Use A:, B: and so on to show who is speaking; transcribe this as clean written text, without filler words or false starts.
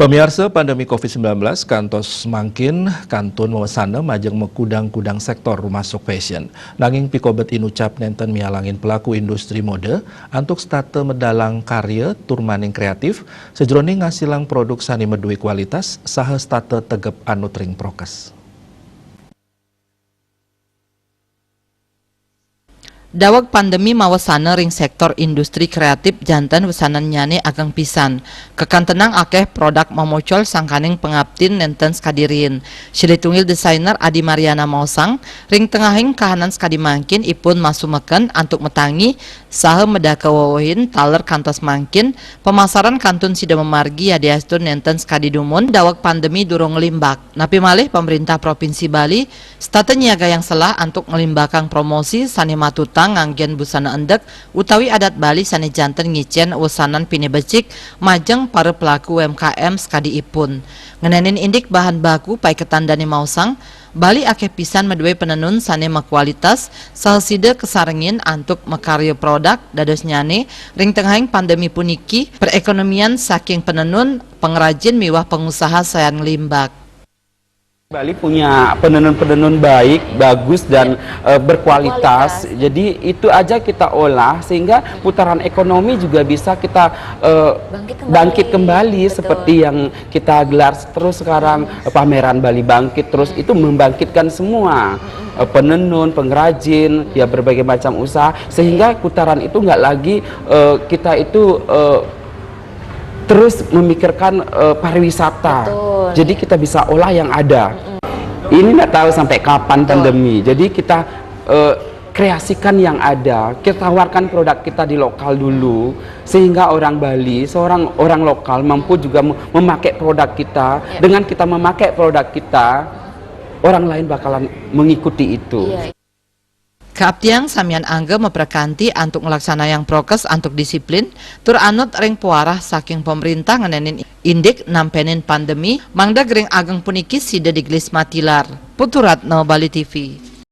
A: Pemirsa, pandemi COVID-19 kantos mangkin kantun mewasana majeng mekudang-kudang sektor rumasuk fashion. Nanging pikobet inucap nenten mialangin pelaku industri mode antuk state medalang karya turmaning kreatif sejroning ngasilang produk sani medui kualitas saha state tegep anut ring prokes.
B: Dawag pandemi mawasana ring sektor industri kreatif jantan wesanan nyane agang pisan. Kekantenang akeh produk momocol sangkaning pengabtin nenten skadirin. Silitungil desainer Adi Mariana Mausang ring tengahing kahanan skadi mangkin ipun masumeken antuk metangi saha medaka wawahin taler kantos mangkin pemasaran kantun sida memargi yadiastun nenten skadi dumun dawag pandemi durung ngelimbak. Napi malih pemerintah Provinsi Bali state nyiaga yang selah antuk ngelimbakang promosi sani matuta nganggen busana endek utawi adat Bali sani janten ngicen usanan pinebecik majeng para pelaku UMKM skadi ipun. Ngenenin indik bahan baku pai ketandani Mausang Bali akeh pisan medue penenun sani makualitas sahasida kesarengin antuk mekarya produk dados nyane ring tengahing pandemi puniki perekonomian saking penenun pengrajin miwah pengusaha sayan ngelimbak.
C: Bali punya penenun-penenun baik, bagus dan berkualitas. Jadi itu aja kita olah sehingga putaran ekonomi juga bisa kita bangkit kembali seperti yang kita gelar terus sekarang pameran Bali Bangkit terus itu membangkitkan semua penenun, pengrajin, ya berbagai macam usaha sehingga putaran itu nggak lagi kita itu terus memikirkan pariwisata.
D: Betul.
C: Jadi kita bisa olah yang ada. Ini nggak tahu sampai kapan pandemi. Jadi kita kreasikan yang ada. Kita tawarkan produk kita di lokal dulu, sehingga orang Bali, seorang orang lokal mampu juga memakai produk kita. Dengan kita memakai produk kita, orang lain bakalan mengikuti itu.
B: Kaaptiang samian angge meprekanti antuk ngelaksana yang prokes antuk disiplin tur anut ring puarah saking pemerintah ngenenin indik nampenin pandemi mangda gering ageng puniki sida diglis matilar. Puturatno Bali TV.